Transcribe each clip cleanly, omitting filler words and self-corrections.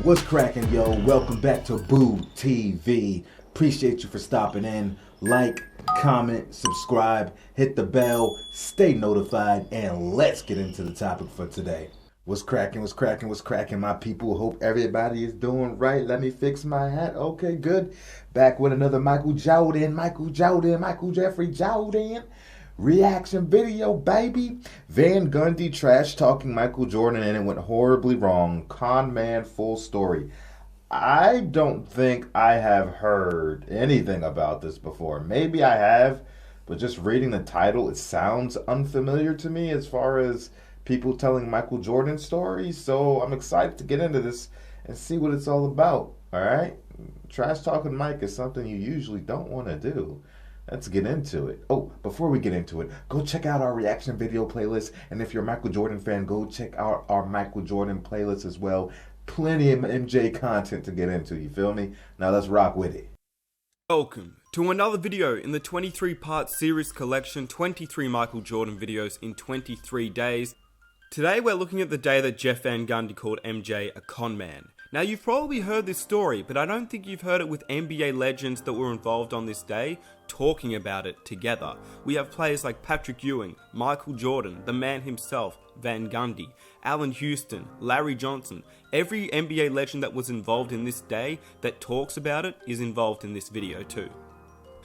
What's cracking, yo? Welcome back to Boo TV. Appreciate you for stopping in. Like, comment, subscribe, hit the bell, stay notified, and let's get into the topic for today. What's cracking, my people? Hope everybody is doing right. Let me fix my hat. Okay, good. Back with another Michael Jeffrey Jordan reaction video, baby. Van Gundy trash talking Michael Jordan and it went horribly wrong. Con man, full story. I don't think I have heard anything about this before. Maybe I have, but just reading the title, it sounds unfamiliar to me as far as people telling Michael Jordan stories. So I'm excited to get into this and see what it's all about. All right? Trash talking Mike is something you usually don't want to do. Let's get into it. Oh, before we get into it, go check out our reaction video playlist. And if you're a Michael Jordan fan, go check out our Michael Jordan playlist as well. Plenty of MJ content to get into, you feel me? Now let's rock with it. Welcome to another video in the 23-part series collection, 23 Michael Jordan videos in 23 days. Today we're looking at the day that Jeff Van Gundy called MJ a con man. Now you've probably heard this story, but I don't think you've heard it with NBA legends that were involved on this day talking about it together. We have players like Patrick Ewing, Michael Jordan, the man himself, Van Gundy, Allen Houston, Larry Johnson. Every NBA legend that was involved in this day that talks about it is involved in this video too.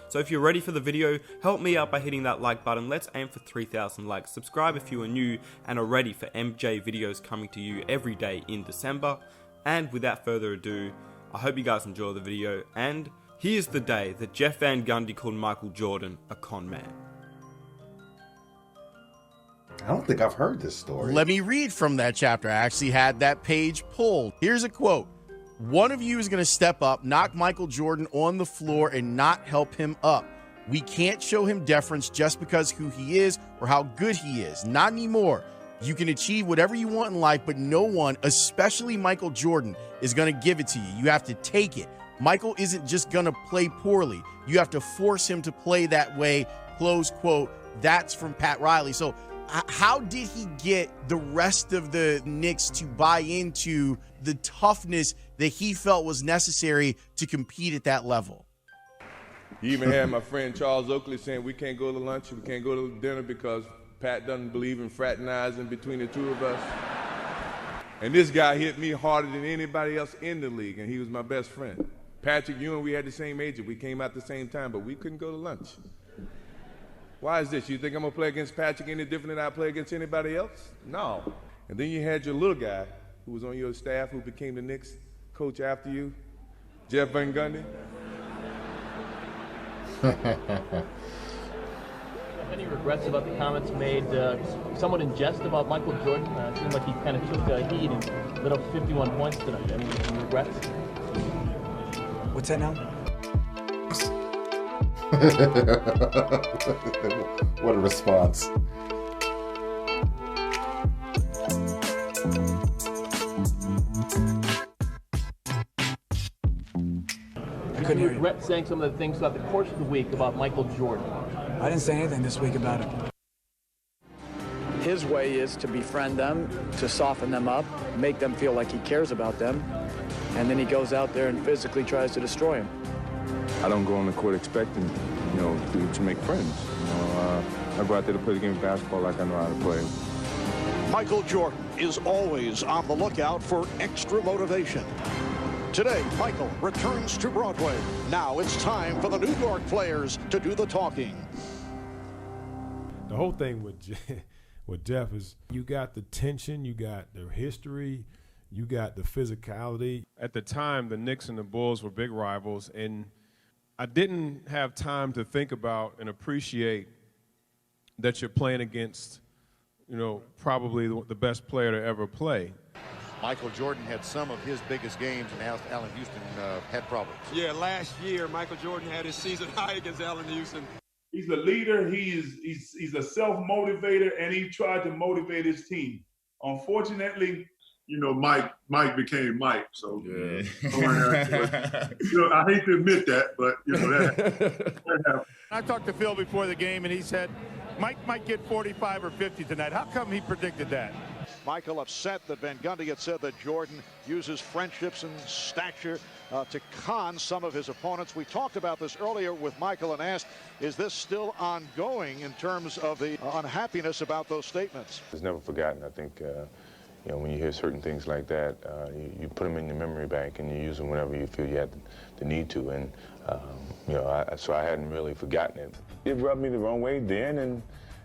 So if you're ready for the video, help me out by hitting that like button. Let's aim for 3,000 likes. Subscribe if you are new and are ready for MJ videos coming to you every day in December. And without further ado, I hope you guys enjoy the video, and here's the day that Jeff Van Gundy called Michael Jordan a con man. I don't think I've heard this story. Let me read from that chapter. I actually had that page pulled. Here's a quote. One of you is going to step up, knock Michael Jordan on the floor, and not help him up. We can't show him deference just because who he is or how good he is. Not anymore. You can achieve whatever you want in life, but no one, especially Michael Jordan, is going to give it to you. You have to take it. Michael isn't just going to play poorly. You have to force him to play that way, close quote. That's from Pat Riley. So how did he get the rest of the Knicks to buy into the toughness that he felt was necessary to compete at that level? You even had my friend Charles Oakley saying we can't go to lunch, we can't go to dinner because Pat doesn't believe in fraternizing between the two of us. And this guy hit me harder than anybody else in the league, and he was my best friend. Patrick Ewing, we had the same agent. We came out at the same time, but we couldn't go to lunch. Why is this? You think I'm going to play against Patrick any different than I play against anybody else? No. And then you had your little guy who was on your staff who became the Knicks coach after you, Jeff Van Gundy. Any regrets about the comments made somewhat in jest about Michael Jordan? It seemed like he kind of took heat and lit up 51 points tonight. Any regrets? What's that now? What a response. Do you regret saying some of the things throughout the course of the week about Michael Jordan? I didn't say anything this week about it. His way is to befriend them, to soften them up, make them feel like he cares about them, and then he goes out there and physically tries to destroy them. I don't go on the court expecting, to make friends. I go out there to play the game of basketball like I know how to play. Michael Jordan is always on the lookout for extra motivation. Today, Michael returns to Broadway. Now it's time for the New York players to do the talking. The whole thing with Jeff is you got the tension, you got the history, you got the physicality. At the time, the Knicks and the Bulls were big rivals, and I didn't have time to think about and appreciate that you're playing against, probably the best player to ever play. Michael Jordan had some of his biggest games, and Allen Houston had problems. Yeah, last year, Michael Jordan had his season high against Allen Houston. He's a leader, he's a self-motivator, and he tried to motivate his team. Unfortunately, Mike became Mike, so yeah. I hate to admit that, but that happened. I talked to Phil before the game, and he said Mike might get 45 or 50 tonight. How come he predicted that? Michael upset that Van Gundy had said that Jordan uses friendships and stature to con some of his opponents. We talked about this earlier with Michael and asked, is this still ongoing in terms of the unhappiness about those statements? It's never forgotten. I think, you know, when you hear certain things like that, you put them in your memory bank and you use them whenever you feel you have the need to. And, you know, so I hadn't really forgotten it. It rubbed me the wrong way then, and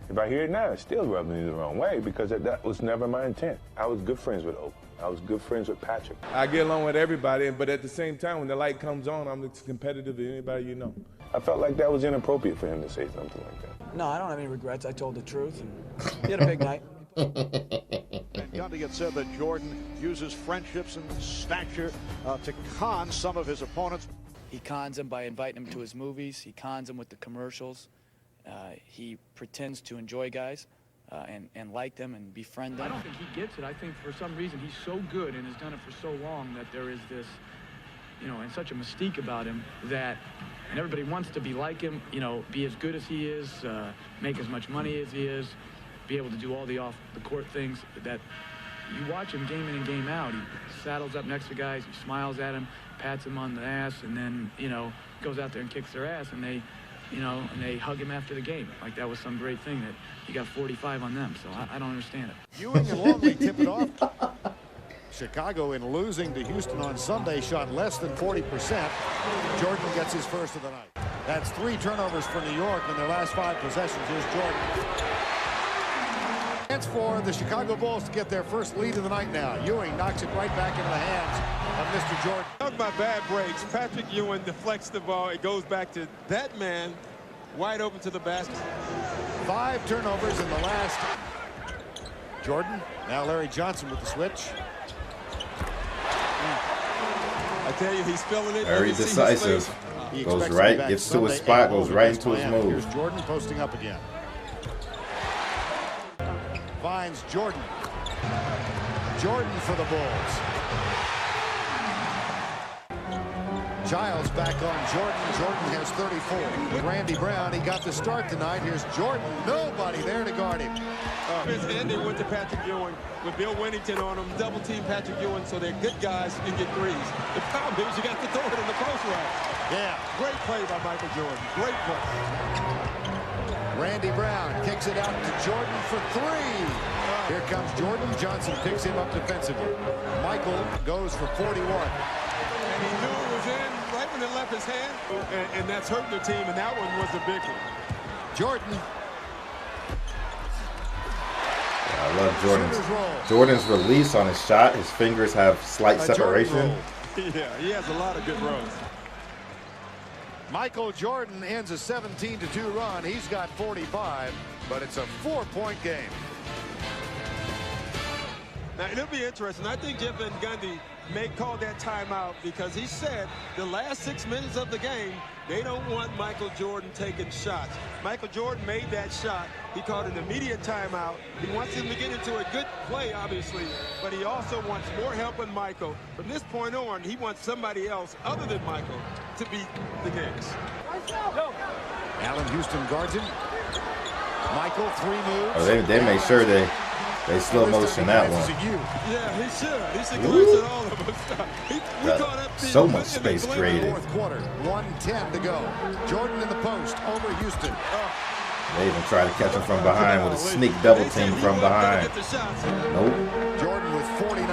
if I hear it now, it still rubs me the wrong way because that was never my intent. I was good friends with Oak. I was good friends with Patrick. I get along with everybody, but at the same time, when the light comes on, I'm as competitive as anybody you know. I felt like that was inappropriate for him to say something like that. No, I don't have any regrets. I told the truth, and he had a big night. Van Gundy had said that Jordan uses friendships and stature to con some of his opponents. He cons them by inviting them to his movies. He cons them with the commercials. He pretends to enjoy guys and like them and befriend them. I don't think he gets it. I think for some reason he's so good and has done it for so long that there is this, you know, and such a mystique about him that, and everybody wants to be like him, you know, be as good as he is, make as much money as he is, be able to do all the off-the-court things that you watch him game in and game out. He saddles up next to guys, he smiles at him, pats him on the ass, and then, you know, goes out there and kicks their ass, and they, you know, and they hug him after the game. Like that was some great thing that he got 45 on them. So I don't understand it. Ewing and Longley tip it off. Chicago, in losing to Houston on Sunday, shot less than 40%. Jordan gets his first of the night. That's 3 turnovers for New York in their last 5 possessions. Here's Jordan. Chance for the Chicago Bulls to get their first lead of the night now. Ewing knocks it right back into the hands of Mr. Jordan. Talk about bad breaks. Patrick Ewing deflects the ball. It goes back to that man wide open to the basket. 5 turnovers in the last. Jordan, now Larry Johnson with the switch. I tell you, he's feeling it. Very decisive. Goes right, gets to his spot, goes right into his move. Here's Jordan posting up again. Finds Jordan. Jordan for the Bulls. Giles back on Jordan. Jordan has 34. With Randy Brown, he got the start tonight. Here's Jordan. Nobody there to guard him. And they went to Patrick Ewing with Bill Winnington on him. Double team Patrick Ewing so they're good guys and get threes. The problem is you got to throw it in the post rack. Yeah. Great play by Michael Jordan. Great play. Randy Brown kicks it out to Jordan for 3. Here comes Jordan. Johnson picks him up defensively. Michael goes for 41. And he knew it was in right when it left his hand. And that's hurting the team, and that one was the big one. Jordan. I love Jordan's release on his shot. His fingers have slight separation. Yeah, he has a lot of good rolls. Michael Jordan ends a 17-2 run. He's got 45, but it's a 4-point game. Now, it'll be interesting. I think Jeff Van Gundy may call that timeout because he said the last 6 minutes of the game, they don't want Michael Jordan taking shots. Michael Jordan made that shot. He called an immediate timeout. He wants him to get into a good play, obviously, but he also wants more help on Michael. From this point on, he wants somebody else other than Michael to beat the Knicks. Allen Houston guards him. Michael, 3 moves. Oh, they make sure they slow motion that one. Yeah, he should. He should glance at all of us. So much space created. Fourth quarter, 1:10 to go. Jordan in the post over Houston. They even try to catch him from behind with a sneak double team from behind. Nope. Jordan with 49.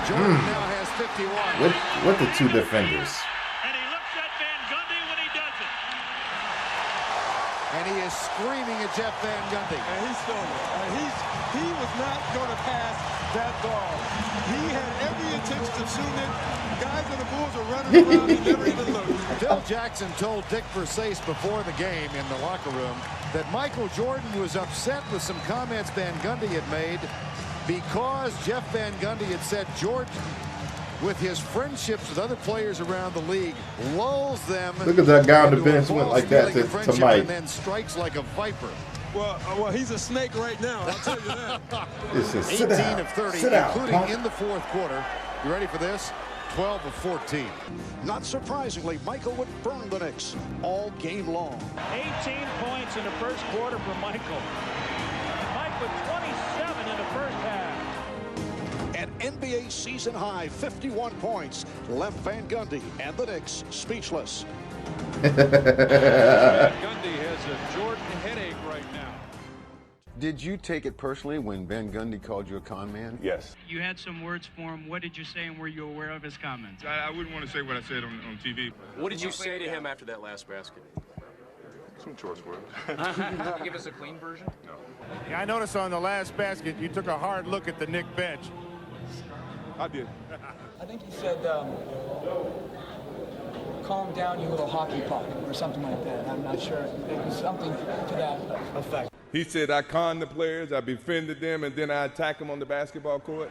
Jordan now has 51. With the 2 defenders. And he looks at Van Gundy when he does it. And he is screaming at Jeff Van Gundy. And he's throwing it. He was not going to pass that ball. He had every intention of shooting it. Guys on the Bulls are running around and never even looked. Phil Jackson told Dick Versace before the game in the locker room that Michael Jordan was upset with some comments Van Gundy had made because Jeff Van Gundy had said Jordan, with his friendships with other players around the league, lulls them. Look at that guy on the bench went like that to Mike. And then strikes like a viper. Well, he's a snake right now, I'll tell you that. 18 of 30, including in the fourth quarter. You ready for this? 12 of 14. Not surprisingly, Michael would burn the Knicks all game long. 18 points in the first quarter for Michael. Michael with 27 in the first half. An NBA season high 51 points left Van Gundy and the Knicks speechless. Van Gundy has a Jordan headache right now. Did you take it personally when Van Gundy called you a con man? Yes. You had some words for him. What did you say, and were you aware of his comments? I wouldn't want to say what I said on TV. What did you say to him after that last basket? Some choice words. Can you give us a clean version? No. Yeah, I noticed on the last basket you took a hard look at the Knick bench. I did. I think he said, calm down, you little hockey puck, or something like that. I'm not sure. It was something to that effect. He said I conned the players, I befriended them, and then I attack them on the basketball court.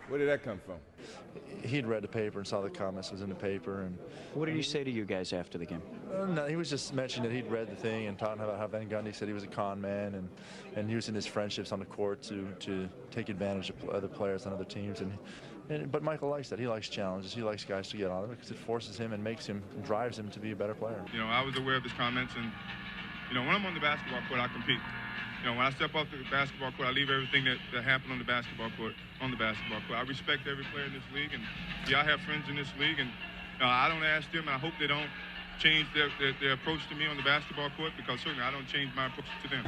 Where did that come from? He'd read the paper and saw the comments was in the paper. And What did he say to you guys after the game? no, he was just mentioning that he'd read the thing and talking about how Van Gundy said he was a con man and using his friendships on the court to take advantage of other players on other teams. But Michael likes that. He likes challenges. He likes guys to get on it because it forces him and makes him, drives him to be a better player. You know, I was aware of his comments, and, you know, when I'm on the basketball court, I compete. You know, when I step off the basketball court, I leave everything that happened on the basketball court on the basketball court. I respect every player in this league, and yeah, I have friends in this league, and I don't ask them, and I hope they don't change their approach to me on the basketball court, because certainly I don't change my approach to them.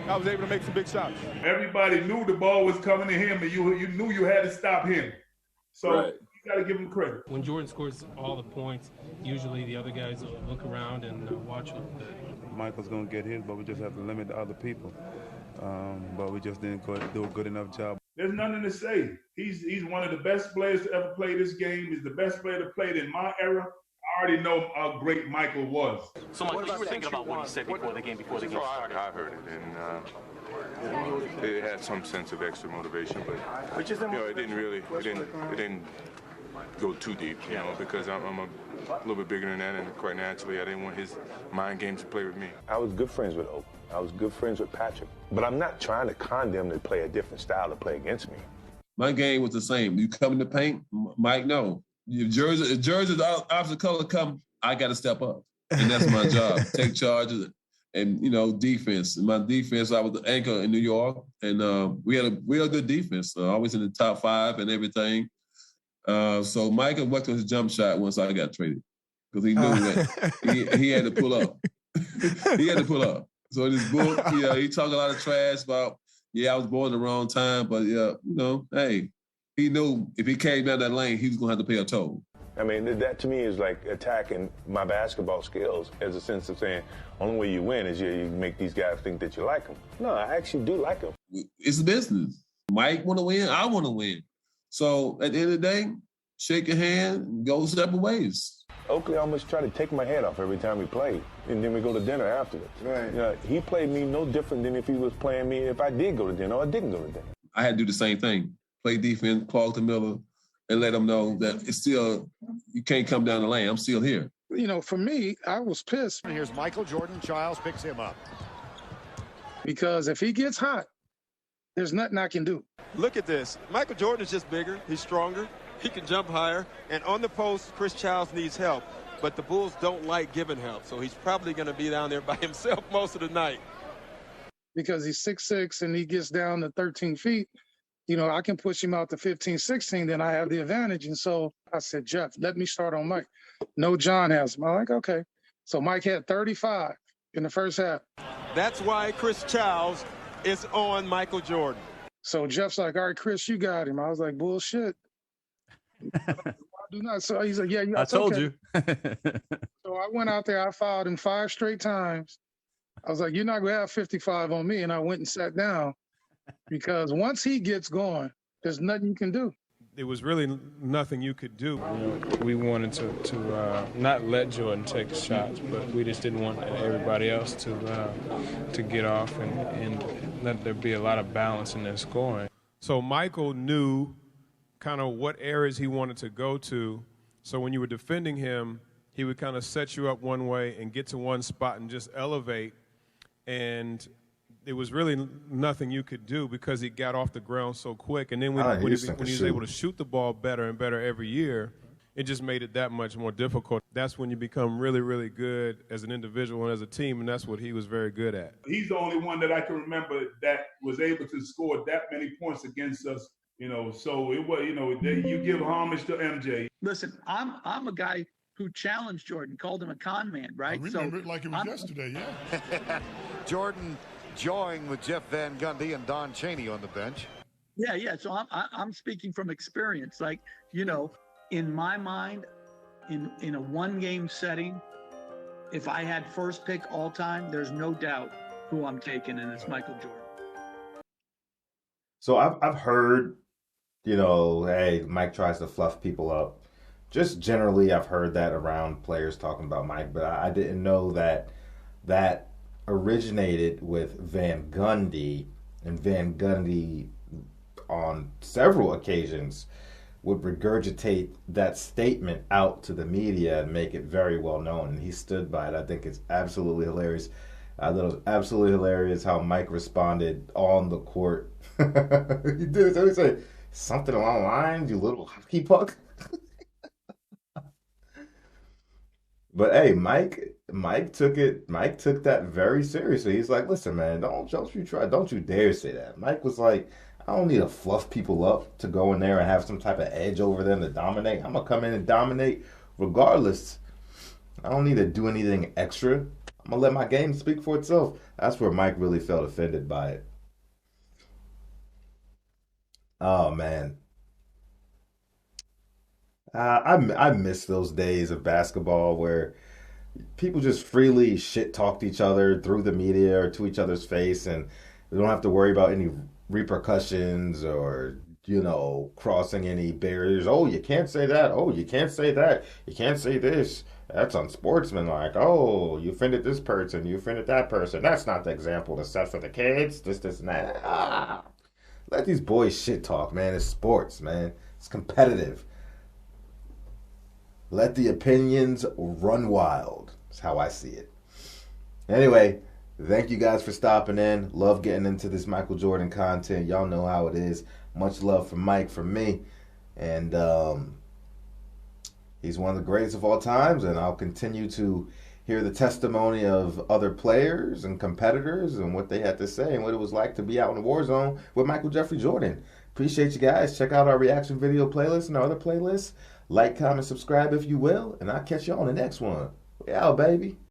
I was able to make some big shots. Everybody knew the ball was coming to him, and you knew you had to stop him. So you got to give him credit. When Jordan scores all the points, usually the other guys will look around and watch it. Michael's going to get his, but we just have to limit the other people. But we just didn't do a good enough job. There's nothing to say. He's one of the best players to ever play this game. He's the best player to play in my era. I already know how great Michael was. So, Michael, you were thinking about what he said before the game started. I heard it, and it had some sense of extra motivation, but you know, it didn't go too deep, you know, because I'm a little bit bigger than that, and quite naturally, I didn't want his mind games to play with me. I was good friends with Oak. I was good friends with Patrick, but I'm not trying to con them to play a different style to play against me. My game was the same. You come in the paint, Mike, no. If Jersey's opposite color come, I got to step up, and that's my job. Take charge of it. And, you know, defense. In my defense, I was the anchor in New York, and we had a good defense, always in the top 5 and everything. So Michael worked on his jump shot once I got traded, because he knew that he had to pull up. He had to pull up. So in his book, he talked a lot of trash about, I was born at the wrong time, but, you know, hey, he knew if he came down that lane, he was going to have to pay a toll. I mean, that to me is like attacking my basketball skills as a sense of saying, only way you win is you make these guys think that you like them. No, I actually do like them. It's a business. Mike want to win, I want to win. So at the end of the day, shake your hand and go separate ways. Oakley almost tried to take my head off every time he played, and then we go to dinner afterwards. Right. You know, he played me no different than if he was playing me if I did go to dinner or I didn't go to dinner. I had to do the same thing. Play defense, Paul Miller, and let them know that it's still, you can't come down the lane. I'm still here. You know, for me, I was pissed. Here's Michael Jordan. Childs picks him up. Because if he gets hot, there's nothing I can do. Look at this. Michael Jordan is just bigger. He's stronger. He can jump higher. And on the post, Chris Childs needs help. But the Bulls don't like giving help. So he's probably going to be down there by himself most of the night. Because he's 6'6", and he gets down to 13 feet. You know, I can push him out to 15, 16, then I have the advantage. And so I said, Jeff, let me start on Mike. No, John has him. I'm like, okay. So Mike had 35 in the first half. That's why Chris Childs is on Michael Jordan. So Jeff's like, all right, Chris, you got him. I was like, bullshit. I do not. So he's like, yeah, I told you. So I went out there. I fouled him 5 straight times. I was like, you're not going to have 55 on me. And I went and sat down. Because once he gets going, there's nothing you can do. It was really nothing you could do. You know, we wanted to not let Jordan take the shots, but we just didn't want everybody else to get off and let there be a lot of balance in their scoring. So Michael knew kind of what areas he wanted to go to. So when you were defending him, he would kind of set you up one way and get to one spot and just elevate. And it was really nothing you could do because he got off the ground so quick. And then when he was able to shoot the ball better and better every year, it just made it that much more difficult. That's when you become really, really good as an individual and as a team, and that's what he was very good at. He's the only one that I can remember that was able to score that many points against us. So it was, you give homage to MJ. Listen, I'm a guy who challenged Jordan, called him a con man, right? I remember it like it was yesterday, yeah. Jordan joying with Jeff Van Gundy and Don Chaney on the bench. Yeah. So I'm speaking from experience. Like, in my mind, in a one-game setting, if I had first pick all time, there's no doubt who I'm taking, and it's Michael Jordan. So I've heard, hey, Mike tries to fluff people up. Just generally, I've heard that around players talking about Mike, but I didn't know that originated with Van Gundy, and Van Gundy on several occasions would regurgitate that statement out to the media and make it very well known, and he stood by it. I think it's absolutely hilarious. I thought it was absolutely hilarious how Mike responded on the court. He did. So he said something along the lines, "You little hockey puck." But hey, Mike took that very seriously. He's like, "Listen, man, don't you dare say that." Mike was like, "I don't need to fluff people up to go in there and have some type of edge over them to dominate. I'm gonna come in and dominate regardless. I don't need to do anything extra. I'm gonna let my game speak for itself." That's where Mike really felt offended by it. Oh man, I miss those days of basketball where people just freely shit talked each other through the media or to each other's face, and we don't have to worry about any repercussions or crossing any barriers. Oh, you can't say that. Oh, you can't say that. You can't say this. That's unsportsmanlike. Oh, you offended this person. You offended that person. That's not the example to set for the kids. This, and that. Let these boys shit talk, man. It's sports, man. It's competitive. Let the opinions run wild. That's how I see it. Anyway, thank you guys for stopping in. Love getting into this Michael Jordan content. Y'all know how it is. Much love from Mike, from me. And he's one of the greatest of all times, and I'll continue to hear the testimony of other players and competitors and what they had to say and what it was like to be out in the war zone with Michael Jeffrey Jordan. Appreciate you guys. Check out our reaction video playlist and our other playlists. Like, comment, subscribe if you will, and I'll catch you on the next one. We out, baby.